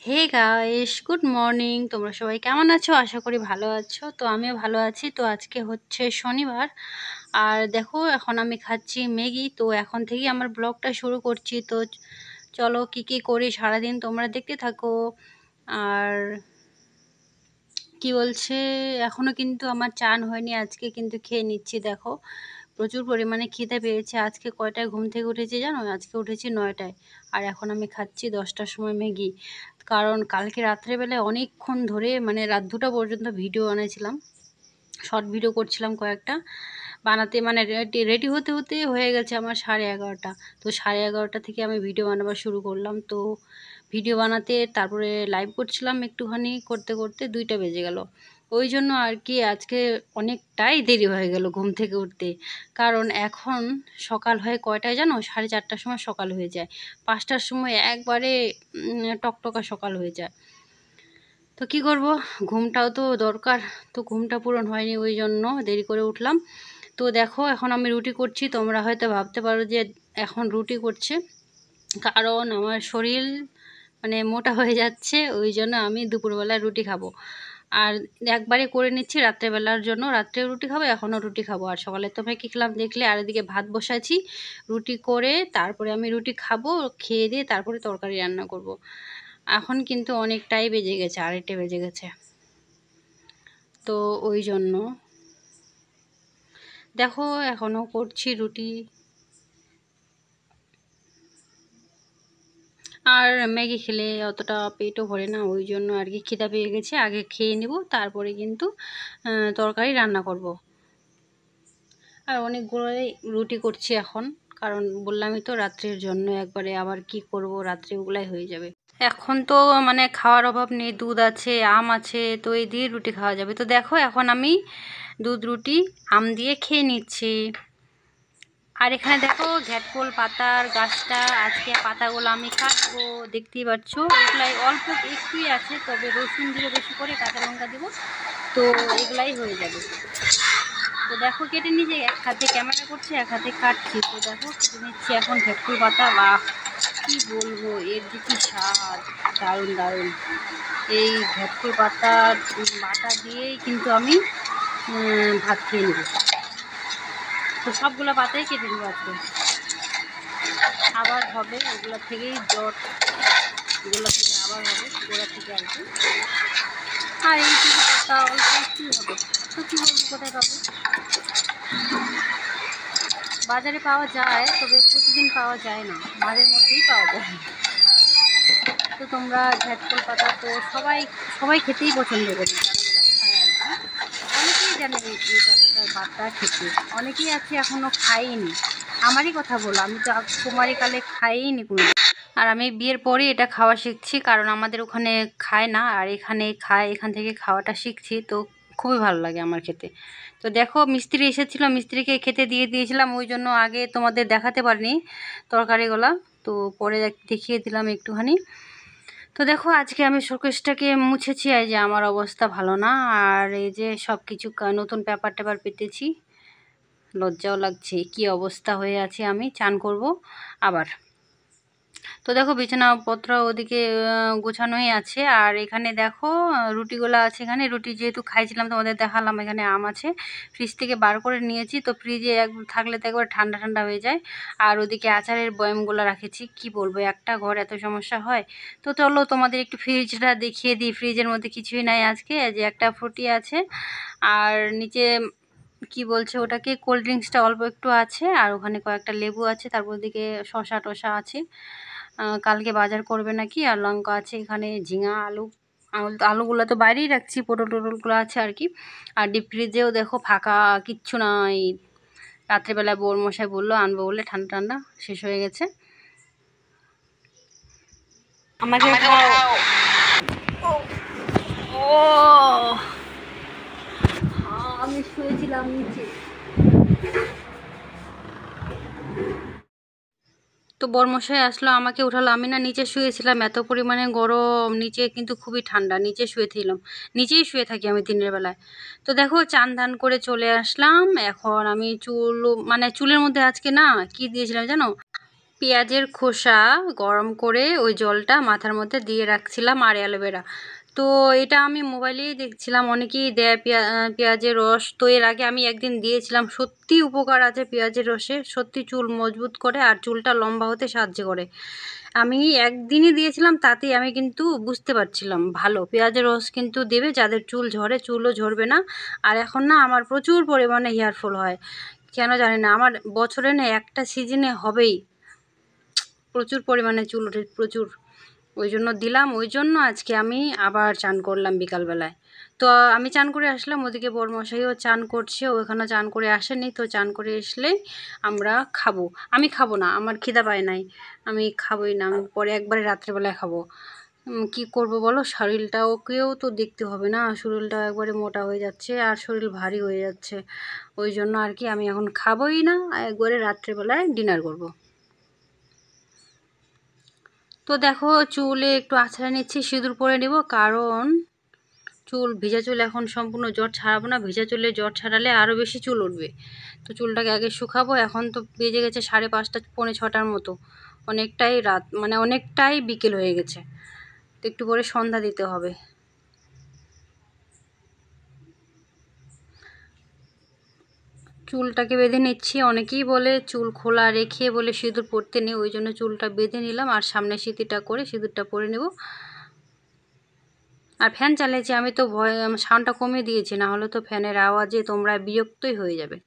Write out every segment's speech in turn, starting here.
Hey guys, good morning. তোমরা সবাই কেমন আছো? আশা করি ভালো আছো। তো আমিও ভালো আছি। তো আজকে হচ্ছে শনিবার, আর দেখো এখন আমি খাচ্ছি ম্যাগি। তো এখন থেকেই আমার ব্লগটা শুরু করছি। তো চলো কি কি করি সারাদিন তোমরা দেখতে থাকো। আর কি বলছে, এখনো কিন্তু আমার চান হয়নি, আজকে কিন্তু খেয়ে নিচ্ছি। দেখো প্রচুর পরিমাণে খিদে পেয়েছে। আজকে কয়টায় ঘুম থেকে উঠেছি জানো? আজকে উঠেছি 9টায়, আর এখন আমি খাচ্ছি 10টার সময় ম্যাগি। কারণ কালকে রাত্রেবেলায় অনেকক্ষণ ধরে মানে রাত 2টা পর্যন্ত ভিডিও বানিয়েছিলাম, শর্ট ভিডিও করছিলাম কয়েকটা বানাতে, মানে রেডি হতে হতে হয়ে গেছে আমার 11:30। তো 11:30 থেকে আমি ভিডিও বানাবার শুরু করলাম। তো ভিডিও বানাতে তারপরে লাইভ করছিলাম, একটুখানি করতে করতে 2টা বেজে গেল। ওই জন্য আর কি আজকে অনেকটাই দেরি হয়ে গেল ঘুম থেকে উঠতে। কারণ এখন সকাল হয় কয়টায় জানো? 4:30টার সময় সকাল হয়ে যায়, 5টার সময় একবারে টকটকা সকাল হয়ে যায়। তো কি করব, ঘুমটাও তো দরকার। তো ঘুমটা পূরণ হয়নি, ওই জন্য দেরি করে উঠলাম। তো দেখো এখন আমি রুটি করছি। তোমরা হয়তো ভাবতে পারো যে এখন রুটি করছে, কারণ আমার শরীর মানে মোটা হয়ে যাচ্ছে, ওই জন্য আমি দুপুরবেলায় রুটি খাবো। আর একবারে করে নিচ্ছি রাত্রেবেলার জন্য, রাত্রে রুটি খাবো, এখনও রুটি খাবো। আর সকালে তোমরা কী খেলাম দেখলে, আর এদিকে ভাত বসাচ্ছি। রুটি করে তারপরে আমি রুটি খাবো, খেয়ে দিয়ে তারপরে তরকারি রান্না করব। এখন কিন্তু অনেকটাই বেজে গেছে, 2:30 বেজে গেছে। তো ওই জন্য দেখো এখনও করছি রুটি। আর ম্যাগি খেলে অতটা পেটও ভরে না, ওই জন্য আর কি খিদা পেয়ে গেছে, আগে খেয়ে নেব, তারপরে কিন্তু তরকারি রান্না করব। আর অনেকগুলোই রুটি করছি এখন, কারণ বললামই তো রাত্রের জন্য একবারে, আবার কি করব, রাত্রে ওগুলাই হয়ে যাবে। এখন তো মানে খাওয়ার অভাব নেই, দুধ আছে, আম আছে, তো এই দিয়ে রুটি খাওয়া যাবে। তো দেখো এখন আমি দুধ রুটি আম দিয়ে খেয়ে নিচ্ছি। আর এখানে দেখো ঘ্যাটকোল পাতার গাছটা, আজকে পাতাগুলো আমি কাটবো, দেখতেই পাচ্ছ। এগুলাই অল্প একটুই আছে, তবে রসুন দিব বেশি করে, কাঁচা লঙ্কা দিব, তো এগুলাই হয়ে যাবে। তো দেখো কেটে নিয়ে, এক হাতে ক্যামেরা করছি, এক হাতে কাটছি। তো দেখো কেটে নিচ্ছি এখন ঘ্যাটকোল পাতা। বাহ, কি বলবো, এর যে কি স্বাদ, দারুণ দারুণ। এই ঘ্যাটকোল পাতার বাটা দিয়েই কিন্তু আমি ভাত খেয়ে নেব। তো সবগুলো পাতাই কেটে নেবো আজকে, আবার হবে ওগুলো থেকেই জট, ওগুলো থেকে আবার হবে গোড়া থেকে আর কি। আর এইটুকু পাতা অল্প একটু হবে, তো কী বলবো, কোথায় পাবো? বাজারে পাওয়া যায়, তবে প্রতিদিন পাওয়া যায় না, মাঝের মধ্যেই পাওয়া যায়। তো তোমরা ঘ্যাটকোল পাতা তো সবাই সবাই খেতেই পছন্দ করে, যারা যারা খায় আর কি। অনেকেই জানে এই পাতাটার বাটা খেতে, অনেকেই আছে এখনও খাইনি। আমারই কথা বলো, আমি তো কুমারীকালে খাইনি কোনো। আর আমি বিয়ের পরে এটা খাওয়া শিখছি, কারণ আমাদের ওখানে খায় না, আর এখানে খায়, এখান থেকে খাওয়াটা শিখছি। তো খুবই ভালো লাগে আমার খেতে। তো দেখো মিস্ত্রি এসেছিলো, মিস্ত্রিকে খেতে দিয়ে দিয়েছিলাম, ওই জন্য আগে তোমাদের দেখাতে পারিনি তরকারিগুলা। তো পরে দেখিয়ে দিলাম একটুখানি। তো দেখো আজকে আমি শোকেসটাকে মুছেছি, এই যে আমার অবস্থা ভালো না। আর এই যে সব কিছু নতুন পেপার টেপার পেতেছি, লজ্জাও লাগছে, কি অবস্থা হয়ে আছে। আমি চান করব আবার। তো দেখো বিছানাপত্র ওদিকে গোছানোই আছে। আর এখানে দেখো রুটিগুলো আছে, এখানে রুটি যেহেতু খাইছিলাম তোমাদের দেখালাম, এখানে আম আছে, ফ্রিজ থেকে বার করে নিয়েছি। তো ফ্রিজে থাকলে তো একবার ঠান্ডা ঠান্ডা হয়ে যায়। আর ওদিকে আচারের বয়ামগুলো রাখেছি, কি বলবো, একটা ঘর এত সমস্যা হয়। তো চলো তোমাদের একটু ফ্রিজটা দেখিয়ে দিই। ফ্রিজের মধ্যে কিছুই নাই আজকে, যে একটা ফ্রুটি আছে, আর নিচে কি বলছে ওটাকে, কোল্ড ড্রিঙ্কসটা অল্প একটু আছে, আর ওখানে কয়েকটা লেবু আছে, তারপর দিকে শসা টসা আছে, কালকে বাজার করবে নাকি। আর লঙ্কা আছে এখানে, ঝিঙা, আলু, আলুগুলো তো বাইরেই রাখছি, পটল টটলগুলো আছে আর কি। আর ডিপ ফ্রিজেও দেখো ফাঁকা, কিচ্ছু নাই। রাত্রেবেলা বউর মশাই বললো আনবো বলে, ঠান্ডা ঠান্ডা শেষ হয়ে গেছে। আমাকে উঠাও। ও, আমি শুয়েছিলাম নিচে। তো বরমশাই আসলো, আমাকে উঠালো, আমি না নিচে শুয়েছিলাম, এত পরিমাণে গরম, নিচে কিন্তু খুবই ঠান্ডা, নিচে শুয়েছিলাম, নিচেই শুয়ে থাকি আমি দিনের বেলায়। তো দেখো চান ধান করে চলে আসলাম। এখন আমি চুল, মানে চুলের মধ্যে আজকে না কি দিয়েছিলাম জানো, পেঁয়াজের খোসা গরম করে ওই জলটা মাথার মধ্যে দিয়ে রাখছিলাম, আর অ্যালোভেরা। তো এটা আমি মোবাইলেই দেখছিলাম, অনেকেই দেয় পেঁয়াজের রস। তো এর আগে আমি একদিন দিয়েছিলাম, সত্যি উপকার আছে পেঁয়াজের রসে, সত্যি চুল মজবুত করে আর চুলটা লম্বা হতে সাহায্য করে। আমি একদিনই দিয়েছিলাম, তাতেই আমি কিন্তু বুঝতে পারছিলাম ভালো। পেঁয়াজের রস কিন্তু দেবে যাদের চুল ঝরে, চুলও ঝরবে না। আর এখন না আমার প্রচুর পরিমাণে হেয়ার ফল হয়, কেন জানি না। আমার বছরে না একটা সিজনে হবেই প্রচুর পরিমাণে চুল ওঠে, প্রচুর। ওই জন্য দিলাম, ওই জন্য আজকে আমি আবার চান করলাম বিকালবেলায়। তো আমি চান করে আসলাম, ওদিকে বড়মশাইও চান করছে, ওখানে চান করে আসেনি। তো চান করে আসলে আমরা খাবো। আমি খাবো না, আমার খিদা পায় নাই, আমি খাবোই না। আমি পরে একবারে রাত্রেবেলায় খাবো। কি করব বলো, শরীরটাকেও তো দেখতে হবে না, শরীরটা একবারে মোটা হয়ে যাচ্ছে আর শরীর ভারী হয়ে যাচ্ছে। ওই জন্য আর কি আমি এখন খাবোই না, একবারে রাত্রেবেলায় ডিনার করব। তো দেখো চুলে একটু আঁচড়া নিচ্ছি, সিঁদুর পরে নেব, কারণ চুল ভিজা চুল এখন সম্পূর্ণ জট ছাড়াবো না, ভিজা চুলে জট ছাড়ালে আরও বেশি চুল উঠবে। তো চুলটাকে আগে শুকাবো। এখন তো বেজে গেছে 5:30 পৌনে 6টার মতো, অনেকটাই রাত, মানে অনেকটাই বিকেল হয়ে গেছে। তো একটু পরে সন্ধ্যা দিতে হবে। চুলটাকে বেঁধে নিচ্ছি। অনেকেই বলে চুল খোলা রেখে বলে সিঁদুর পরতে নেই, ওই জন্য চুলটা বেঁধে নিলাম আর সামনে সিঁথিটা করে সিঁদুরটা পরে নেব। আর ফ্যান চালিয়েছি আমি, তো ভয় সাউন্ডটা কমিয়ে দিয়েছি, না হলে তো ফ্যানের আওয়াজে তোমরা বিরক্তই হয়ে যাবে।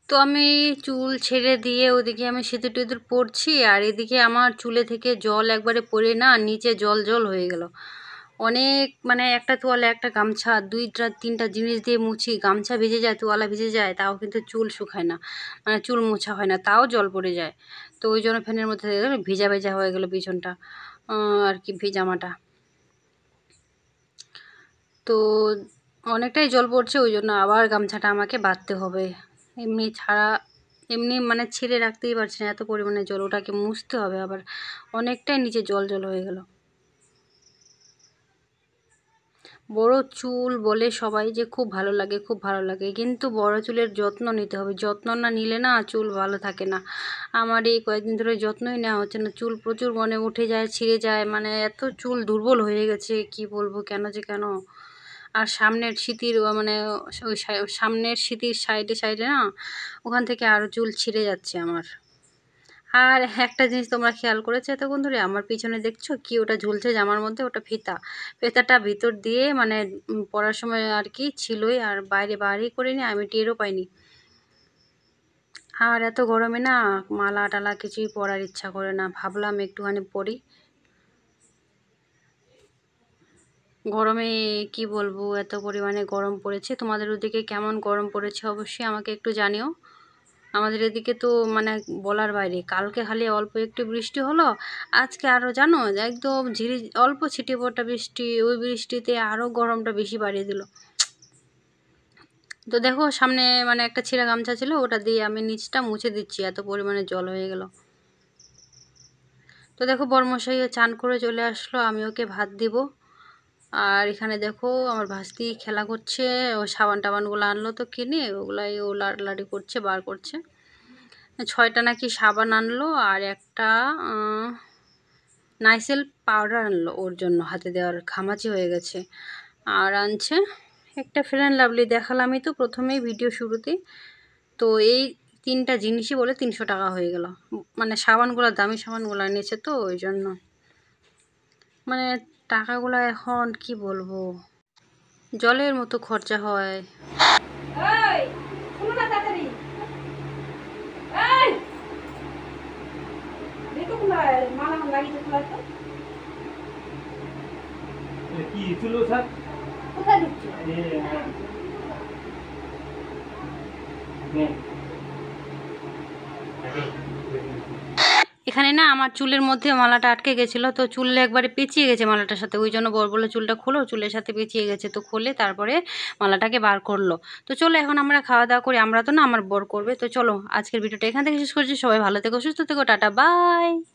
তো আমি চুল ছেড়ে দিয়ে ওদিকে আমি সিঁদুর টিঁদুর পরছি, আর এদিকে আমার চুলে থেকে জল একবারে পড়ে না নিচে জল জল হয়ে গেল অনেক। মানে একটা তোয়ালে, একটা গামছা, 2-3টা জিনিস দিয়ে মুছি, গামছা ভিজে যায়, তোয়ালা ভিজে যায়, তাও কিন্তু চুল শুকায় না, মানে চুল মোছা হয় না, তাও জল পড়ে যায়। তো ওই জন্য ফ্যানের মধ্যে ভেজা ভেজা হয়ে গেল পিছনটা, আর কি জামাটা। তো অনেকটাই জল পড়ছে, ওই জন্য আবার গামছাটা আমাকে বাঁধতে হবে। এমনি ছাড়া, এমনি মানে ছেড়ে রাখতেই পারছি না, এত পরিমাণে জল, ওটাকে মুছতে হবে আবার, অনেকটাই নিচে জল জল হয়ে গেল। বড় চুল বলে সবাই যে খুব ভালো লাগে, খুব ভালো লাগে, কিন্তু বড় চুলের যত্ন নিতে হবে, যত্ন না নিলে না চুল ভালো থাকে না। আমার এই কয়েকদিন ধরে যত্নই নেওয়া হচ্ছে না, চুল প্রচুর মনে উঠে যায়, ছিঁড়ে যায়, মানে এত চুল দুর্বল হয়ে গেছে, কি বলবো, কেন যে কেন। আর সামনের সিঁথির মানে ওই সামনের সিঁথির সাইডে সাইডে না, ওখান থেকে আরও চুল ছিঁড়ে যাচ্ছে আমার। আর একটা জিনিস তোমরা খেয়াল করেছো এতক্ষণ ধরে, আমার পিছনে দেখছো কি ওটা ঝুলছে জামার মধ্যে, ওটা ফিতা। ফিতাটা ভিতর দিয়ে মানে পরার সময় আর কি ছিলই, আর বাইরে বাড়ি করিনি, আমি টেরও পাইনি। আর এত গরমে না মালা টালা কিছুই পরার ইচ্ছা করে না, ভাবলাম একটুখানি পরি। গরমে কি বলবো, এত পরিমাণে গরম পড়েছে। তোমাদের ওদিকে কেমন গরম পড়েছে অবশ্যই আমাকে একটু জানিও। আমাদের এদিকে তো মানে বলার বাইরে, কালকে খালি অল্প একটু বৃষ্টি হলো, আজকে আরও জানো একদম ঝিরি অল্প ছিটে ফোঁটা বৃষ্টি, ওই বৃষ্টিতে আরও গরমটা বেশি বাড়িয়ে দিল। তো দেখো সামনে মানে একটা ছেঁড়া গামছা ছিল, ওটা দিয়ে আমি নিচটা মুছে দিচ্ছি, এত পরিমাণে জল হয়ে গেল। তো দেখো বড়মশাইও চান করে চলে আসলো, আমি ওকে ভাত দিব। আর এখানে দেখো আমার ভাস্তি খেলা করছে, ও সাবান টাবানগুলো আনলো তো কিনে, ওগুলাই ও লাড়ি করছে, বার করছে। 6টা নাকি সাবান আনলো, আর একটা নাইসেল পাউডার আনলো ওর জন্য, হাতে দেওয়ার ঘামাচি হয়ে গেছে। আর আনছে একটা ফেয়ার অ্যান্ড লাভলি, দেখালামই তো প্রথমেই ভিডিও শুরুতেই। তো এই 3টা জিনিসই বলে 300 টাকা হয়ে গেল, মানে সাবানগুলো দামি সাবানগুলো নিয়েছে তো ওই জন্য, মানে টাকাগুলো এখন কি বলবো, জলের মতো খরচা হয়। এখানে না আমার চুলের মধ্যে মালাটা আটকে গেছিলো, তো চুলে একবারে পেঁচিয়ে গেছে মালাটার সাথে, ওই জন্য বর বললো চুলটা খোলো, চুলের সাথে পেঁচিয়ে গেছে। তো খুলে তারপরে মালাটাকে বার করলো। তো চলো এখন আমরা খাওয়া দাওয়া করি, আমরা তো না, আমার বর করবে। তো চলো আজকের ভিডিওটা এখান থেকে শেষ করছি। সবাই ভালো থেকো, সুস্থ থেকো, টাটা বাই।